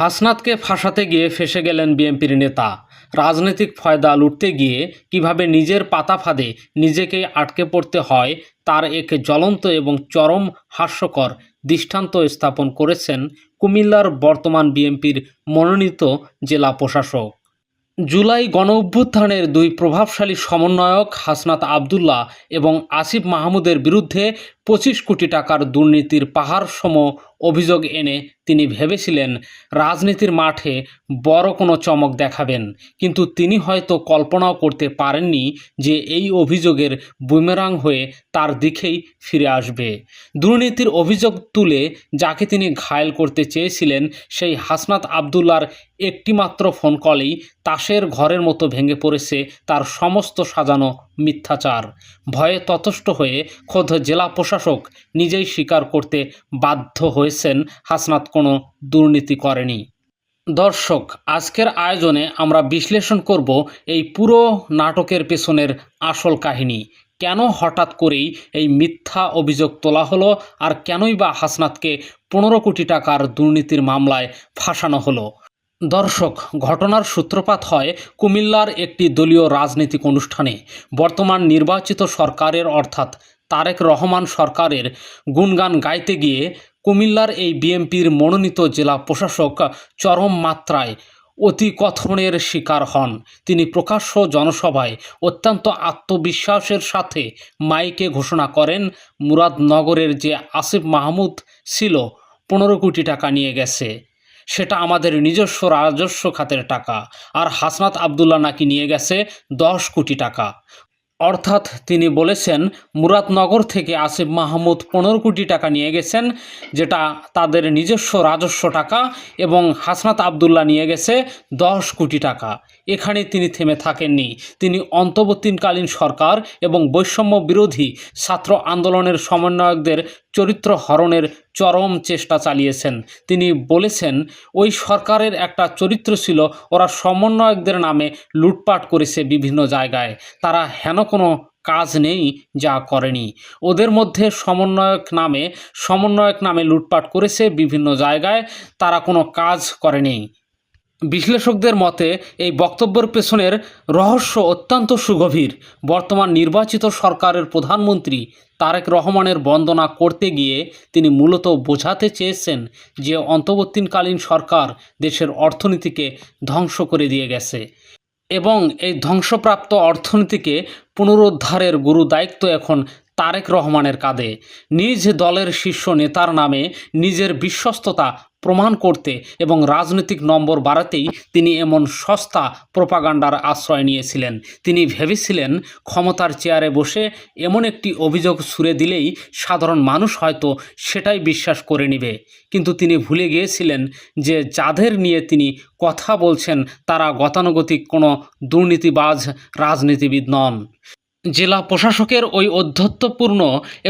হাসনাতকে ফাঁসাতে গিয়ে ফেঁসে গেলেন বিএনপির নেতা। রাজনৈতিক ফয়দা লুটতে গিয়ে কিভাবে নিজের পাতা ফাঁদে নিজেকেই আটকে পড়তে হয় তার এক জ্বলন্ত এবং চরম হাস্যকর দৃষ্টান্ত স্থাপন করেছেন কুমিল্লার বর্তমান বিএনপির মনোনীত জেলা প্রশাসক। জুলাই গণঅভ্যুত্থানের দুই প্রভাবশালী সমন্বয়ক হাসনাত আবদুল্লাহ এবং আসিফ মাহমুদের বিরুদ্ধে ২৫ কোটি টাকার দুর্নীতির পাহাড়সম অভিযোগ এনে তিনি ভেবেছিলেন রাজনীতির মাঠে বড় কোনো চমক দেখাবেন, কিন্তু তিনি হয়তো কল্পনাও করতে পারেননি যে এই অভিযোগের বুমেরাং হয়ে তার দিকেই ফিরে আসবে। দুর্নীতির অভিযোগ তুলে যাকে তিনি ঘায়েল করতে চেয়েছিলেন সেই হাসনাত আবদুল্লার একটিমাত্র ফোন কলেই তাসের ঘরের মতো ভেঙে পড়েছে তার সমস্ত সাজানো মিথ্যাচার। ভয়ে ততষ্ট হয়ে খোদ জেলা প্রশাসক নিজেই স্বীকার করতে বাধ্য হয়েছেন হাসনাত কোনো দুর্নীতি করেনি। দর্শক, আজকের আয়োজনে আমরা বিশ্লেষণ করব এই পুরো নাটকের পেছনের আসল কাহিনী। কেন হঠাৎ করেই এই মিথ্যা অভিযোগ তোলা হলো, আর কেনই বা হাসনাতকে ১৫ কোটি টাকার দুর্নীতির মামলায় ফাঁসানো হলো। দর্শক, ঘটনার সূত্রপাত হয় কুমিল্লার একটি দলীয় রাজনৈতিক অনুষ্ঠানে। বর্তমান নির্বাচিত সরকারের অর্থাৎ তারেক রহমান সরকারের গুণগান গাইতে গিয়ে কুমিল্লার এই বিএনপির মনোনীত জেলা প্রশাসক চরম মাত্রায় অতিকথনের শিকার হন। তিনি প্রকাশ্য জনসভায় অত্যন্ত আত্মবিশ্বাসের সাথে মাইকে ঘোষণা করেন মুরাদনগরের যে আসিফ মাহমুদ ছিল ১৫ কোটি টাকা নিয়ে গেছে, সেটা আমাদের নিজস্ব রাজস্ব খাতের টাকা, আর হাসনাত আবদুল্লাহ নাকি নিয়ে গেছে ১০ কোটি টাকা। অর্থাৎ তিনি বলেছেন মুরাদনগর থেকে আসিফ মাহমুদ ১৫ কোটি টাকা নিয়ে গেছেন, যেটা তাদের নিজস্ব রাজস্ব টাকা, এবং হাসনাত আবদুল্লাহ নিয়ে গেছে ১০ কোটি টাকা। এখানে তিনি থেমে থাকেননি। তিনি অন্তর্বর্তীকালীন সরকার এবং বৈষম্য বিরোধী ছাত্র আন্দোলনের সমন্বয়কদের চরিত্র হরণের চরম চেষ্টা চালিয়েছেন। তিনি বলেছেন ওই সরকারের একটা চরিত্র ছিল, ওরা সমন্বয়কদের নামে লুটপাট করেছে বিভিন্ন জায়গায়, তারা হেন কোনো কাজ নেই যা করেনি। ওদের মধ্যে সমন্বয়ক নামে লুটপাট করেছে বিভিন্ন জায়গায়, তারা কোনো কাজ করেনি। বিশ্লেষকদের মতে এই বক্তব্যের পেছনের রহস্য অত্যন্ত সুগভীর। বর্তমান নির্বাচিত সরকারের প্রধানমন্ত্রী তারেক রহমানের বন্দনা করতে গিয়ে তিনি মূলত বোঝাতে চেয়েছেন যে অন্তর্বর্তীকালীন সরকার দেশের অর্থনীতিকে ধ্বংস করে দিয়ে গেছে, এবং এই ধ্বংসপ্রাপ্ত অর্থনীতিকে পুনরুদ্ধারের গুরু দায়িত্ব এখন তারেক রহমানের কাঁধে। নিজ দলের শীর্ষ নেতার নামে নিজের বিশ্বস্ততা প্রমাণ করতে এবং রাজনৈতিক নম্বর বাড়াতেই তিনি এমন সস্তা প্রোপাগান্ডার আশ্রয় নিয়েছিলেন। তিনি ভেবেছিলেন ক্ষমতার চেয়ারে বসে এমন একটি অভিযোগ ছুড়ে দিলেই সাধারণ মানুষ হয়তো সেটাই বিশ্বাস করে নেবে, কিন্তু তিনি ভুলে গিয়েছিলেন যে যাদের নিয়ে তিনি কথা বলছেন তারা গতানুগতিক কোনো দুর্নীতিবাজ রাজনীতিবিদ নন। জেলা প্রশাসকের ওই ঔদ্ধত্যপূর্ণ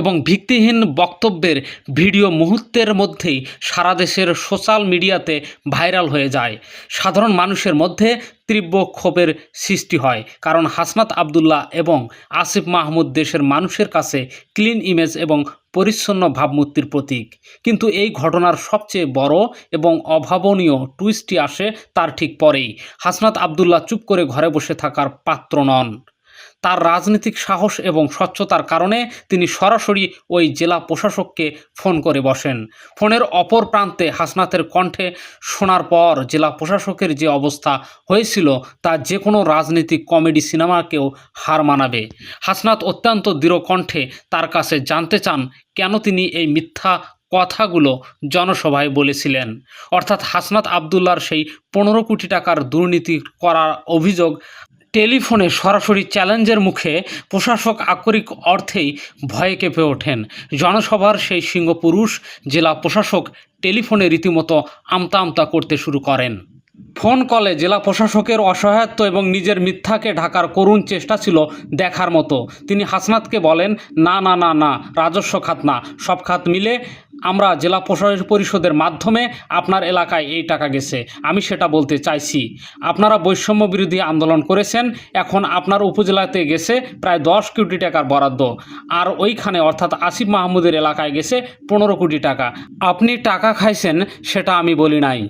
এবং ভিত্তিহীন বক্তব্যের ভিডিও মুহূর্তের মধ্যেই সারা দেশের সোশ্যাল মিডিয়াতে ভাইরাল হয়ে যায়। সাধারণ মানুষের মধ্যে তীব্র ক্ষোভের সৃষ্টি হয়, কারণ হাসনাত আবদুল্লাহ এবং আসিফ মাহমুদ দেশের মানুষের কাছে ক্লিন ইমেজ এবং পরিচ্ছন্ন ভাবমূর্তির প্রতীক। কিন্তু এই ঘটনার সবচেয়ে বড় এবং অভাবনীয় টুইস্টটি আসে তার ঠিক পরেই। হাসনাত আবদুল্লাহ চুপ করে ঘরে বসে থাকার পাত্র নন। তার রাজনৈতিক সাহস এবং স্বচ্ছতার কারণে তিনি সরাসরি ওই জেলা প্রশাসককে ফোন করে বসেন। ফোনের অপর প্রান্তে হাসনাতের কণ্ঠে শোনার পর জেলা প্রশাসকের যে অবস্থা হয়েছিল তা যে কোনো রাজনৈতিক কমেডি সিনেমাকেও হার মানাবে। হাসনাত অত্যন্ত দৃঢ় কণ্ঠে তার কাছে জানতে চান কেন তিনি এই মিথ্যা কথাগুলো জনসভায় বলেছিলেন। অর্থাৎ হাসনাত আবদুল্লার সেই ১৫ কোটি টাকার দুর্নীতি করার অভিযোগ টেলিফোনে সরাসরি চ্যালেঞ্জের মুখে প্রশাসক আক্ষরিক অর্থেই ভয়ে কেঁপে ওঠেন। জনসভার সেই সিংহপুরুষ জেলা প্রশাসক টেলিফোনে রীতিমতো আমতা আমতা করতে শুরু করেন। ফোন কলে জেলা প্রশাসকের অসহায়ত্ব এবং নিজের মিথ্যাকে ঢাকার করুণ চেষ্টা ছিল দেখার মতো। তিনি হাসনাতকে বলেন, না না না না, রাজস্ব খাত না, সব খাত মিলে আমরা জেলা পরিষদের মাধ্যমে আপনার এলাকায় এই টাকা গেছে। আমি সেটা বলতে চাইছি, আপনারা বৈষম্য বিরোধী আন্দোলন করেছেন, এখন আপনার উপজেলাতে গেছে প্রায় ১০ কোটি টাকার বরাদ্দ, আর ওইখানে অর্থাৎ আসিফ মাহমুদের এলাকায় গেছে ১৫ কোটি টাকা। আপনি টাকা খাইছেন সেটা আমি বলি নাই।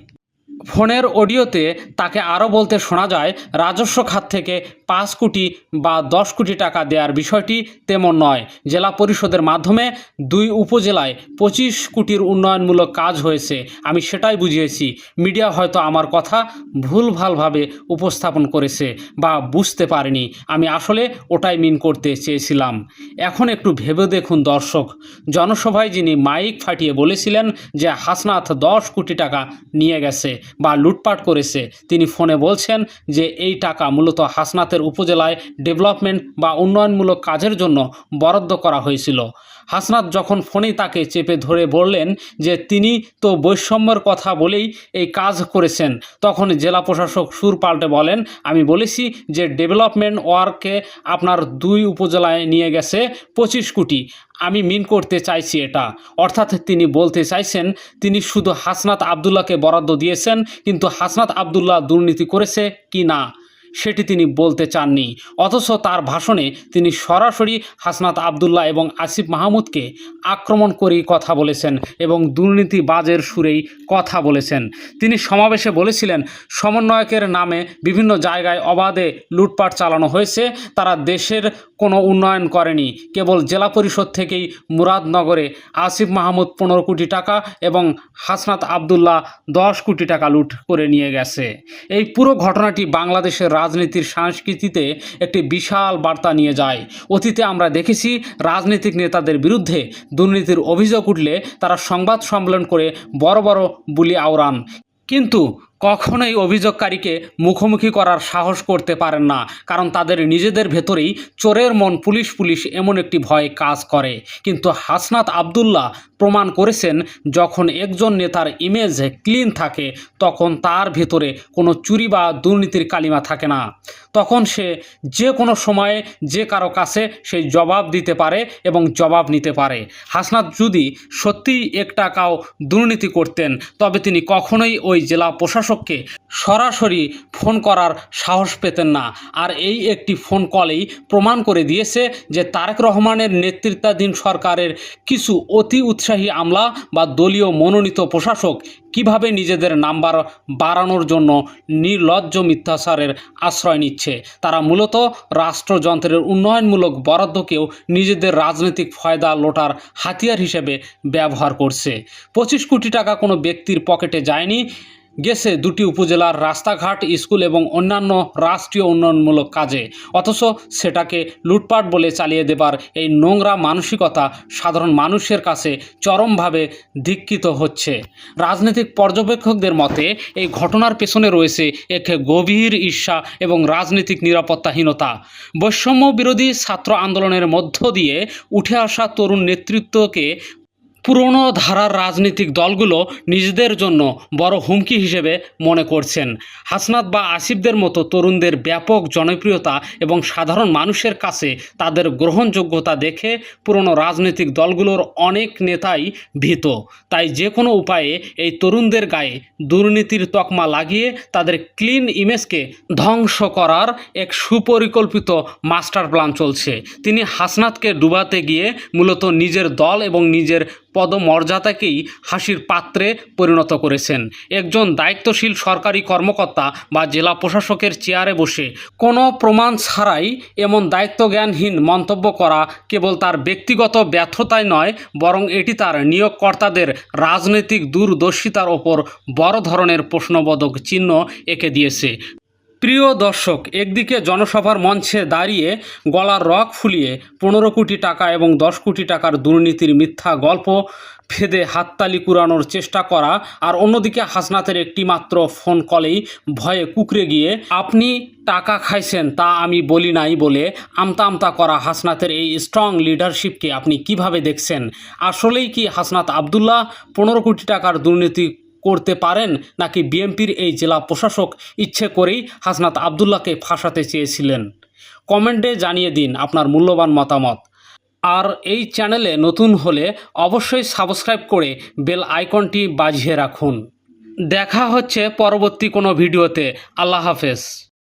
ফোনের অডিওতে তাকে আরও বলতে শোনা যায়, রাজস্ব খাত থেকে 5 কোটি বা 10 কোটি টাকা দেওয়ার বিষয়টি তেমন নয়। জেলা পরিষদের মাধ্যমে 2 উপজেলায় 25 কোটির উন্নয়নমূলক কাজ হয়েছে, আমি সেটাই বুঝিয়েছি। মিডিয়া হয়তো আমার কথা ভুলভালভাবে উপস্থাপন করেছে বা বুঝতে পারেনি, আমি আসলে ওটাই মিন করতে চেয়েছিলাম। এখন একটু ভেবে দেখুন দর্শক, জনসভায় যিনি মাইক ফাটিয়ে বলেছিলেন যে হাসনাত 10 কোটি টাকা নিয়ে গেছে বা লুটপাট করেছে, তিনি ফোনে বলছেন যে এই টাকা মূলত হাসনাতের উপজেলায় ডেভেলপমেন্ট বা উন্নয়নমূলক কাজের জন্য বরাদ্দ করা হয়েছিল। হাসনাত যখন ফোনেই তাকে চেপে ধরে বললেন যে তিনি তো বৈষম্যের কথা বলেই এই কাজ করেছেন, তখন জেলা প্রশাসক সুর পাল্টে বলেন, আমি বলেছি যে ডেভেলপমেন্ট ওয়ার্কে আপনার 2 উপজেলায় নিয়ে গেছে 25 কোটি, আমি মিন করতে চাইছি এটা। অর্থাৎ তিনি বলতে চাইছেন তিনি শুধু হাসনাত আবদুল্লাহকে বরাদ্দ দিয়েছেন, কিন্তু হাসনাত আবদুল্লাহ দুর্নীতি করেছে কি না সেটি তিনি বলতে চাননি। অথচ তার ভাষণে তিনি সরাসরি হাসনাত আবদুল্লাহ এবং আসিফ মাহমুদকে আক্রমণ করেই কথা বলেছেন এবং দুর্নীতিবাজের সুরেই কথা বলেছেন। তিনি সমাবেশে বলেছিলেন, সমন্বয়কের নামে বিভিন্ন জায়গায় অবাধে লুটপাট চালানো হয়েছে, তারা দেশের কোনো উন্নয়ন করেনি। কেবল জেলা পরিষদ থেকেই মুরাদনগরে আসিফ মাহমুদ 15 কোটি টাকা এবং হাসনাত আবদুল্লাহ 10 কোটি টাকা লুট করে নিয়ে গেছে। এই পুরো ঘটনাটি বাংলাদেশের রাজনীতির সংস্কৃতিতে একটি বিশাল বার্তা নিয়ে যায়। অতীতে আমরা দেখেছি রাজনৈতিক নেতাদের বিরুদ্ধে দুর্নীতির অভিযোগ উঠলে তারা সংবাদ সম্মেলন করে বড় বড় বুলি আওড়ান, কিন্তু কখনোই অভিযোগকারীকে মুখোমুখি করার সাহস করতে পারেন না, কারণ তাদের নিজেদের ভেতরেই চোরের মন পুলিশ এমন একটি ভয় কাজ করে। কিন্তু হাসনাত আবদুল্লাহ প্রমাণ করেছেন, যখন একজন নেতার ইমেজ ক্লিন থাকে তখন তার ভেতরে কোনো চুরি বা দুর্নীতির কালিমা থাকে না। তখন সে যে কোনো সময়ে যে কারো কাছে সেই জবাব দিতে পারে এবং জবাব নিতে পারে। হাসনাত যদি সত্যিই 1 টাকাও দুর্নীতি করতেন তবে তিনি কখনোই ওই জেলা প্রশাসককে সরাসরি ফোন করার সাহস পেতেন না। আর এই একটি ফোন কলেই প্রমাণ করে দিয়েছে যে তারেক রহমানের নেতৃত্বাধীন সরকারের কিছু অতি উৎসাহী আমলা বা দলীয় মনোনীত প্রশাসক কিভাবে নিজেদের নাম্বার বাড়ানোর জন্য নির্লজ্জ মিথ্যাচারের আশ্রয় নিচ্ছে। তারা মূলত রাষ্ট্রযন্ত্রের উন্নয়নমূলক বরাদ্দকেও নিজেদের রাজনৈতিক ফায়দা লোটার হাতিয়ার হিসেবে ব্যবহার করছে। 25 কোটি টাকা কোনো ব্যক্তির পকেটে যায়নি, গেছে 2টি উপজেলার রাস্তাঘাট, স্কুল এবং অন্যান্য রাষ্ট্রীয় উন্নয়নমূলক কাজে। অথচ সেটাকে লুটপাট বলে চালিয়ে দেবার এই নোংরা মানসিকতা সাধারণ মানুষের কাছে চরমভাবে ধিক্কৃত হচ্ছে। রাজনৈতিক পর্যবেক্ষকদের মতে এই ঘটনার পেছনে রয়েছে এক গভীর ঈর্ষা এবং রাজনৈতিক নিরাপত্তাহীনতা। বৈষম্য বিরোধী ছাত্র আন্দোলনের মধ্য দিয়ে উঠে আসা তরুণ নেতৃত্বকে পুরনো ধারার রাজনৈতিক দলগুলো নিজেদের জন্য বড় হুমকি হিসেবে মনে করছেন। হাসনাত বা আসিফদের মতো তরুণদের ব্যাপক জনপ্রিয়তা এবং সাধারণ মানুষের কাছে তাদের গ্রহণযোগ্যতা দেখে পুরনো রাজনৈতিক দলগুলোর অনেক নেতাই ভীত। তাই যে কোনো উপায়ে এই তরুণদের গায়ে দুর্নীতির তকমা লাগিয়ে তাদের ক্লিন ইমেজকে ধ্বংস করার এক সুপরিকল্পিত মাস্টার প্ল্যান চলছে। তিনি হাসনাতকে ডুবাতে গিয়ে মূলত নিজের দল এবং নিজের পদমর্যাদাকেই হাসির পাত্রে পরিণত করেছেন। একজন দায়িত্বশীল সরকারি কর্মকর্তা বা জেলা প্রশাসকের চেয়ারে বসে কোনো প্রমাণ ছাড়াই এমন দায়িত্বজ্ঞানহীন মন্তব্য করা কেবল তার ব্যক্তিগত ব্যর্থতাই নয়, বরং এটি তার নিয়োগকর্তাদের রাজনৈতিক দূরদর্শিতার ওপর বড় ধরনের প্রশ্নবোধক চিহ্ন এঁকে দিয়েছে। প্রিয় দর্শক, একদিকে জনসভার মঞ্চে দাঁড়িয়ে গলার রগ ফুলিয়ে 15 কোটি টাকা এবং 10 কোটি টাকার দুর্নীতির মিথ্যা গল্প ফেদে হাততালি কুড়ানোর চেষ্টা করা, আর অন্যদিকে হাসনাতের একটি মাত্র ফোন কলেই ভয়ে কুঁকড়ে গিয়ে আপনি টাকা খাইছেন তা আমি বলি নাই বলে আমতা আমতা করা হাসনাতের এই স্ট্রং লিডারশিপকে আপনি কিভাবে দেখছেন? আসলেই কি হাসনাত আবদুল্লাহ 15 কোটি টাকার দুর্নীতি করতে পারেন, নাকি বিএনপির এই জেলা প্রশাসক ইচ্ছে করেই হাসনাত আবদুল্লাহকে ফাঁসাতে চেয়েছিলেন? কমেন্টে জানিয়ে দিন আপনার মূল্যবান মতামত। আর এই চ্যানেলে নতুন হলে অবশ্যই সাবস্ক্রাইব করে বেল আইকনটি বাজিয়ে রাখুন। দেখা হচ্ছে পরবর্তী কোনো ভিডিওতে। আল্লাহ হাফেজ।